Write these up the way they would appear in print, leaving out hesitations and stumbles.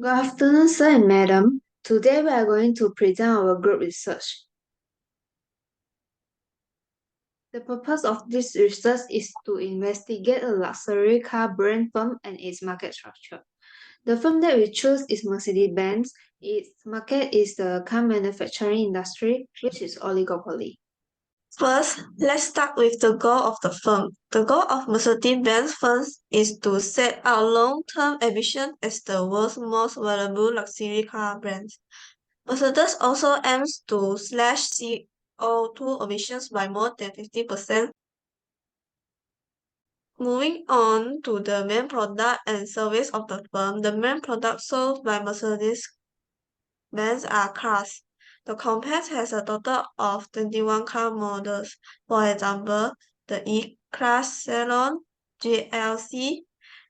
Good afternoon, sir and madam. Today we are going to present our group research. The purpose of this research is to investigate a luxury car brand firm and its market structure. The firm that we choose is Mercedes-Benz. Its market is the car manufacturing industry, which is oligopoly. First, let's start with the goal of the firm. The goal of Mercedes-Benz first is to set out long-term ambition as the world's most valuable luxury car brand. Mercedes also aims to slash CO2 emissions by more than 50%. Moving on to the main product and service of the firm, the main products sold by Mercedes-Benz are cars. The compact has a total of 21 car models. For example, the E-Class Salon, GLC,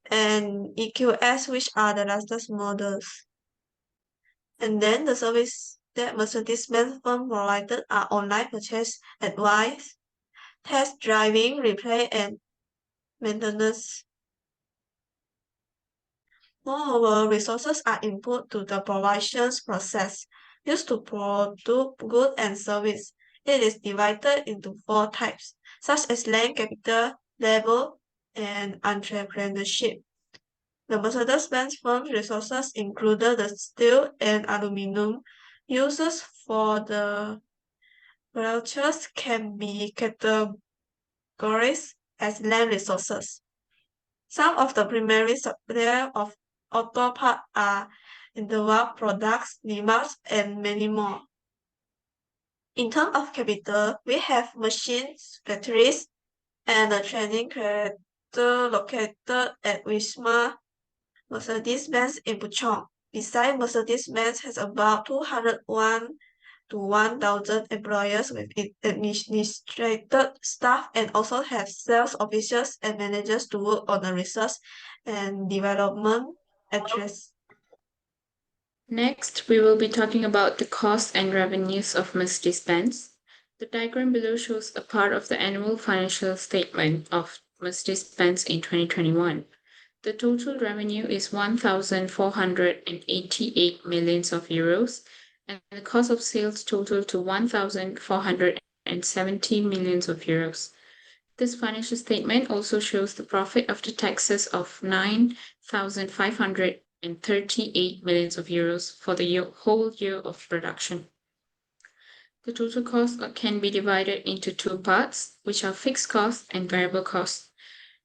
and EQS, which are the latest models. And then the service that Mercedes-Benz firm provided are online purchase advice, test driving, repair, and maintenance. Moreover, resources are input to the provisions process used to produce goods and service. It is divided into four types, such as land capital, labor, and entrepreneurship. The Mercedes-Benz firm's resources included the steel and aluminum. Uses for the vouchers can be categorized as land resources. Some of the primary suppliers of auto parts are Interval Products, Limax, and many more. In terms of capital, we have machines, factories, and a training center located at Wismar, Mercedes-Benz in Puchong. Besides, Mercedes-Benz has about 201 to 1,000 employees with administrative staff and also have sales officers and managers to work on the research and development address. Next, we will be talking about the costs and revenues of Mercedes-Benz. The diagram below shows a part of the annual financial statement of Mercedes-Benz in 2021. The total revenue is 1,488 millions of euros, and the cost of sales total to 1,470 millions of euros. This financial statement also shows the profit after taxes of 9,538 millions of euros for the whole year of production. The total cost can be divided into two parts, which are fixed costs and variable costs.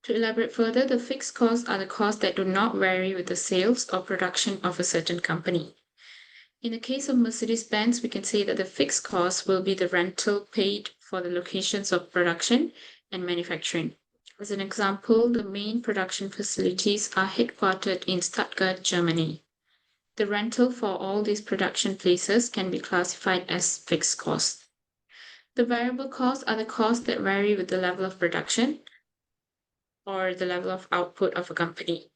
To elaborate further, the fixed costs are the costs that do not vary with the sales or production of a certain company. In the case of Mercedes-Benz, we can say that the fixed cost will be the rental paid for the locations of production and manufacturing. As an example, the main production facilities are headquartered in Stuttgart, Germany. The rental for all these production places can be classified as fixed costs. The variable costs are the costs that vary with the level of production or the level of output of a company.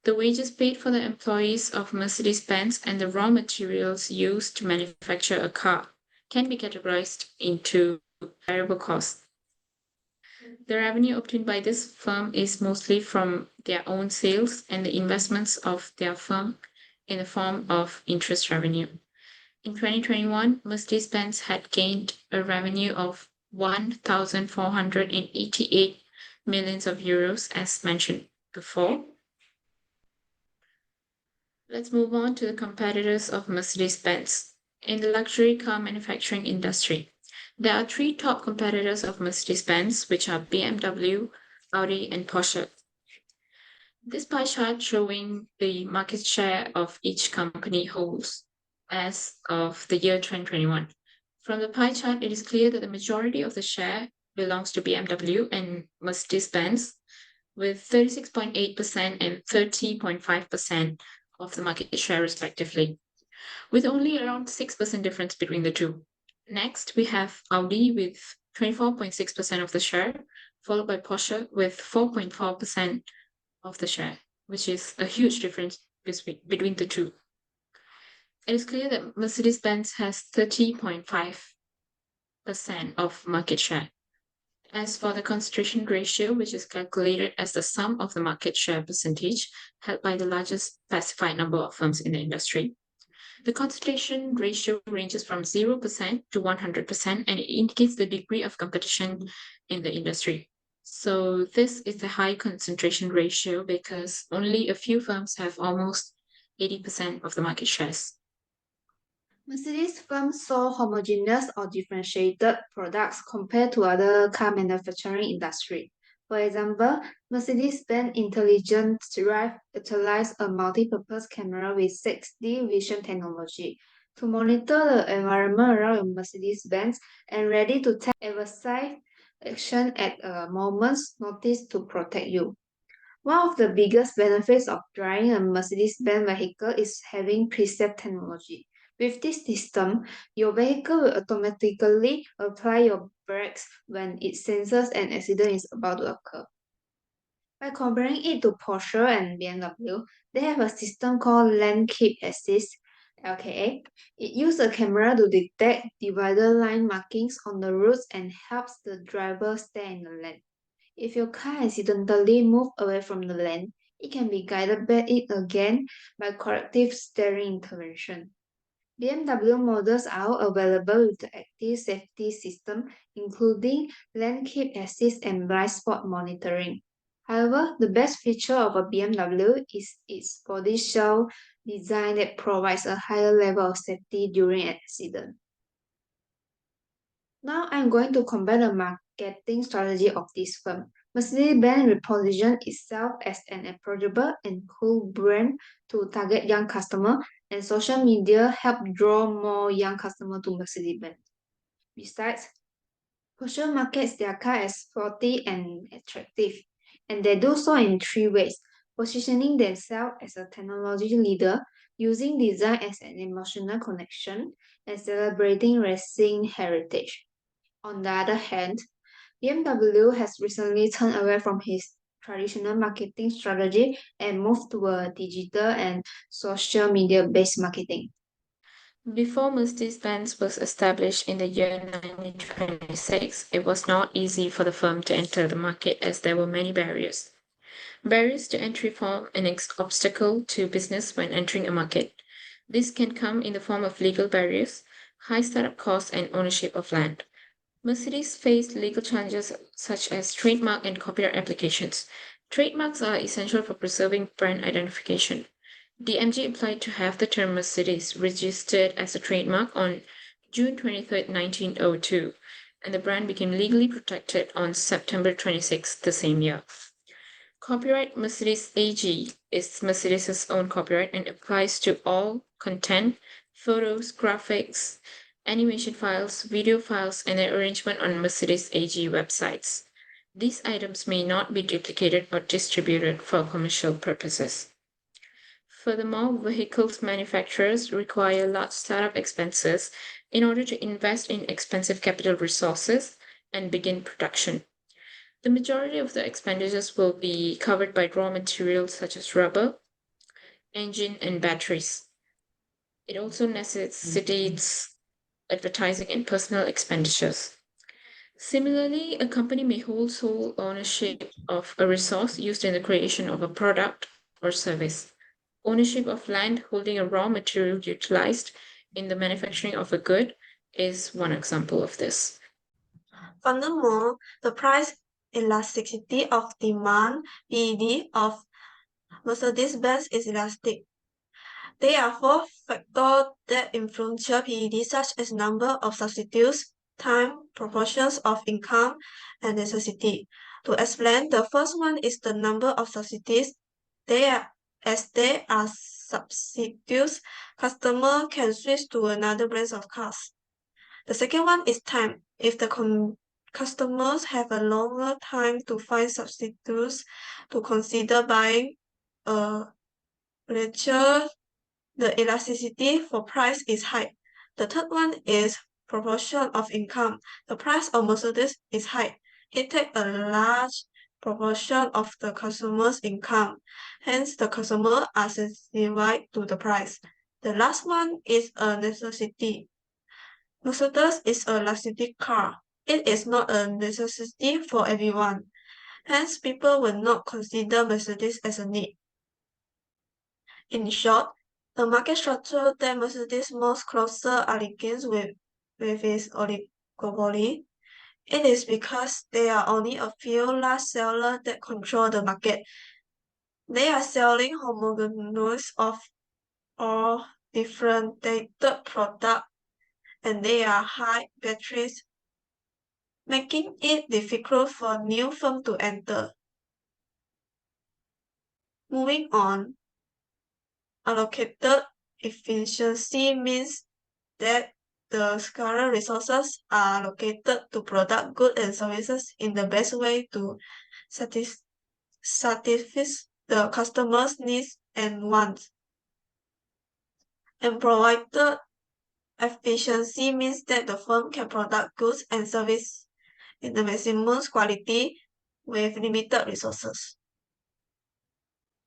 The wages paid for the employees of Mercedes-Benz and the raw materials used to manufacture a car can be categorized into variable costs. The revenue obtained by this firm is mostly from their own sales and the investments of their firm in the form of interest revenue. In 2021, Mercedes-Benz had gained a revenue of 1,488 millions of euros, as mentioned before. Let's move on to the competitors of Mercedes-Benz. In the luxury car manufacturing industry, there are three top competitors of Mercedes-Benz, which are BMW, Audi, and Porsche. This pie chart showing the market share of each company holds as of the year 2021. From the pie chart, it is clear that the majority of the share belongs to BMW and Mercedes-Benz, with 36.8% and 30.5% of the market share respectively, with only around 6% difference between the two. Next, we have Audi with 24.6% of the share, followed by Porsche with 4.4% of the share, which is a huge difference between the two. It is clear that Mercedes-Benz has 30.5% of market share. As for the concentration ratio, which is calculated as the sum of the market share percentage held by the largest specified number of firms in the industry, the concentration ratio ranges from 0% to 100%, and it indicates the degree of competition in the industry. So this is a high concentration ratio because only a few firms have almost 80% of the market shares. Mercedes firms sold homogeneous or differentiated products compared to other car manufacturing industry. For example, Mercedes-Benz Intelligent Drive utilized a multi-purpose camera with 6D vision technology to monitor the environment around a Mercedes-Benz and ready to take evasive action at a moment's notice to protect you. One of the biggest benefits of driving a Mercedes-Benz vehicle is having preset technology. With this system, your vehicle will automatically apply your brakes when it senses an accident is about to occur. By comparing it to Porsche and BMW, they have a system called Lane Keep Assist, LKA. It uses a camera to detect divider line markings on the roads and helps the driver stay in the lane. If your car accidentally moves away from the lane, it can be guided back in again by corrective steering intervention. BMW models are available with the active safety system, including lane keep assist and blind spot monitoring. However, the best feature of a BMW is its body shell design that provides a higher level of safety during an accident. Now I'm going to compare the marketing strategy of this firm. Mercedes-Benz repositioned itself as an approachable and cool brand to target young customers, and social media helped draw more young customers to Mercedes-Benz. Besides, Porsche markets their car as sporty and attractive, and they do so in three ways: positioning themselves as a technology leader, using design as an emotional connection, and celebrating racing heritage. On the other hand, BMW has recently turned away from his traditional marketing strategy and moved toward digital and social media based marketing. Before Mercedes-Benz was established in the year 1926, it was not easy for the firm to enter the market as there were many barriers. Barriers to entry form an obstacle to business when entering a market. This can come in the form of legal barriers, high startup costs, and ownership of land. Mercedes faced legal challenges such as trademark and copyright applications. Trademarks are essential for preserving brand identification. DMG applied to have the term Mercedes registered as a trademark on June 23, 1902, and the brand became legally protected on September 26 the same year. Copyright Mercedes AG is Mercedes' own copyright and applies to all content, photos, graphics, animation files, video files, and their arrangement on Mercedes AG websites. These items may not be duplicated or distributed for commercial purposes. Furthermore, vehicles manufacturers require large startup expenses in order to invest in expensive capital resources and begin production. The majority of the expenditures will be covered by raw materials such as rubber, engine, and batteries. It also necessitates advertising and personal expenditures. Similarly, a company may hold sole ownership of a resource used in the creation of a product or service. Ownership of land holding a raw material utilized in the manufacturing of a good is one example of this. Furthermore, the price elasticity of demand (PED) of Mercedes-Benz is elastic. There are four factors that influence PED, such as number of substitutes, time, proportions of income, and necessity. To explain, the first one is the number of substitutes. As there are substitutes, customer can switch to another brand of cars. The second one is time. If the customers have a longer time to find substitutes to consider buying a lecture, the elasticity for price is high. The third one is proportion of income. The price of Mercedes is high. It takes a large proportion of the customer's income. Hence, the customer are sensitive to the price. The last one is a necessity. Mercedes is a luxury car. It is not a necessity for everyone. Hence, people will not consider Mercedes as a need. In short, the market structure that Mercedes most closer aligns with its oligopoly. It is because there are only a few large sellers that control the market. They are selling homogeneous of all differentiated products, and they are high batteries, making it difficult for new firms to enter. Moving on, allocated efficiency means that the scarce resources are allocated to product goods and services in the best way to satisfy the customer's needs and wants. And provided efficiency means that the firm can product goods and service in the maximum quality with limited resources.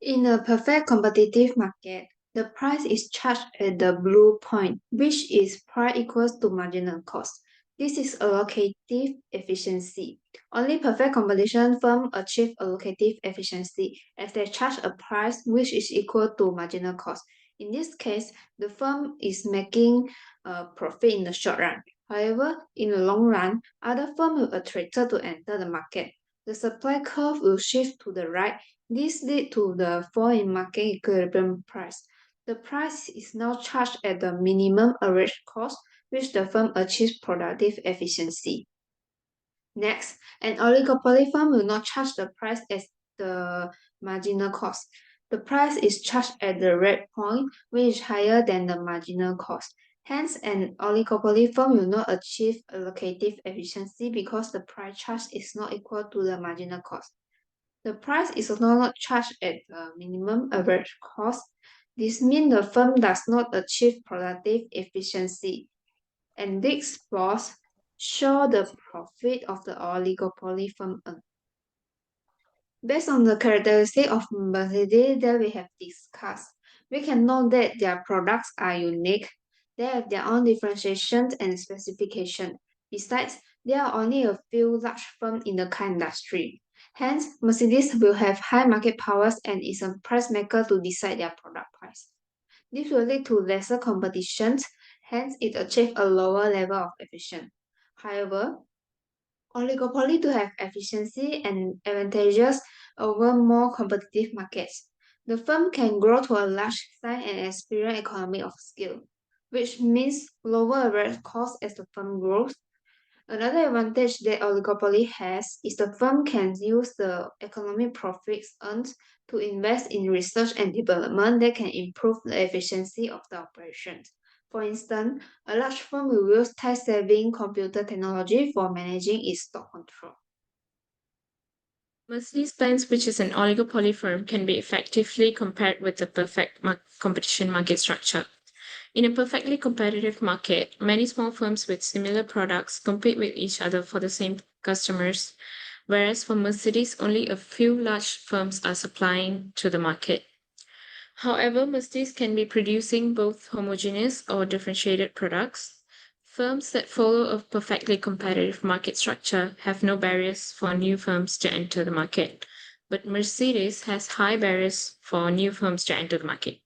In a perfect competitive market, the price is charged at the blue point, which is price equals to marginal cost. This is allocative efficiency. Only perfect competition firms achieve allocative efficiency as they charge a price which is equal to marginal cost. In this case, the firm is making a profit in the short run. However, in the long run, other firms will attracted to enter the market. The supply curve will shift to the right. This leads to the fall in market equilibrium price. The price is now charged at the minimum average cost, which the firm achieves productive efficiency. Next, an oligopoly firm will not charge the price as the marginal cost. The price is charged at the red point, which is higher than the marginal cost. Hence, an oligopoly firm will not achieve allocative efficiency because the price charged is not equal to the marginal cost. The price is also not charged at the minimum average cost. This means the firm does not achieve productive efficiency, and these flaws show the profit of the oligopoly firm earn. Based on the characteristics of Mercedes that we have discussed, we can know that their products are unique. They have their own differentiation and specification. Besides, there are only a few large firms in the car industry. Hence, Mercedes will have high market powers and is a price maker to decide their product price. This will lead to lesser competition, hence it achieves a lower level of efficiency. However, oligopoly to have efficiency and advantages over more competitive markets. The firm can grow to a large size and experience economy of scale, which means lower average cost as the firm grows. Another advantage that oligopoly has is the firm can use the economic profits earned to invest in research and development that can improve the efficiency of the operations. For instance, a large firm will use time-saving computer technology for managing its stock control. Mercedes-Benz, which is an oligopoly firm, can be effectively compared with the perfect competition market structure. In a perfectly competitive market, many small firms with similar products compete with each other for the same customers, whereas for Mercedes, only a few large firms are supplying to the market. However, Mercedes can be producing both homogeneous or differentiated products. Firms that follow a perfectly competitive market structure have no barriers for new firms to enter the market, but Mercedes has high barriers for new firms to enter the market.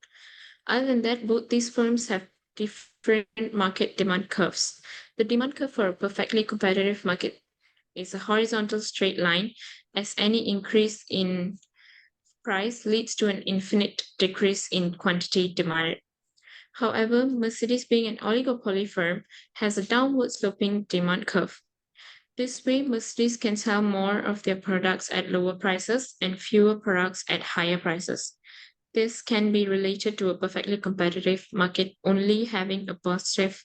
Other than that, both these firms have different market demand curves. The demand curve for a perfectly competitive market is a horizontal straight line, as any increase in price leads to an infinite decrease in quantity demanded. However, Mercedes, being an oligopoly firm, has a downward sloping demand curve. This way, Mercedes can sell more of their products at lower prices and fewer products at higher prices. This can be related to a perfectly competitive market only having a positive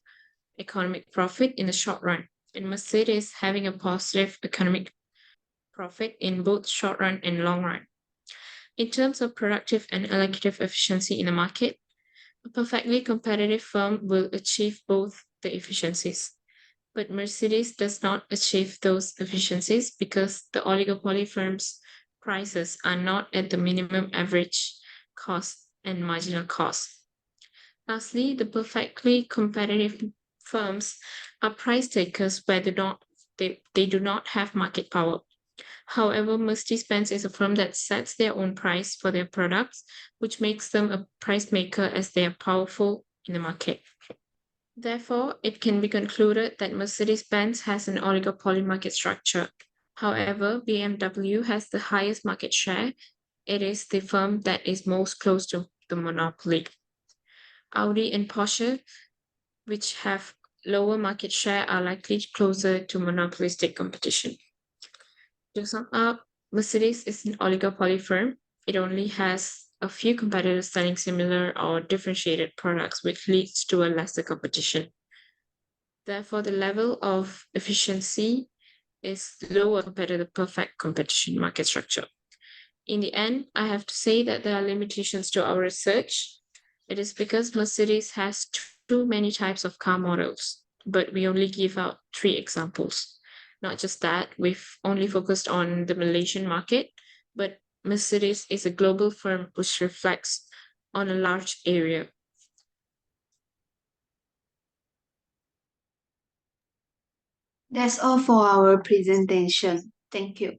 economic profit in the short run, and Mercedes having a positive economic profit in both short run and long run. In terms of productive and allocative efficiency in the market, a perfectly competitive firm will achieve both the efficiencies. But Mercedes does not achieve those efficiencies because the oligopoly firm's prices are not at the minimum average cost and marginal cost. Lastly, the perfectly competitive firms are price takers where they do not have market power. However, Mercedes-Benz is a firm that sets their own price for their products, which makes them a price maker as they are powerful in the market. Therefore, it can be concluded that Mercedes-Benz has an oligopoly market structure. However, BMW has the highest market share. It is the firm that is most close to the monopoly. Audi and Porsche, which have lower market share, are likely closer to monopolistic competition. To sum up, Mercedes is an oligopoly firm. It only has a few competitors selling similar or differentiated products, which leads to a lesser competition. Therefore, the level of efficiency is lower compared to the perfect competition market structure. In the end, I have to say that there are limitations to our research. It is because Mercedes has too many types of car models, but we only give out 3 examples. Not just that, we've only focused on the Malaysian market, but Mercedes is a global firm which reflects on a large area. That's all for our presentation. Thank you.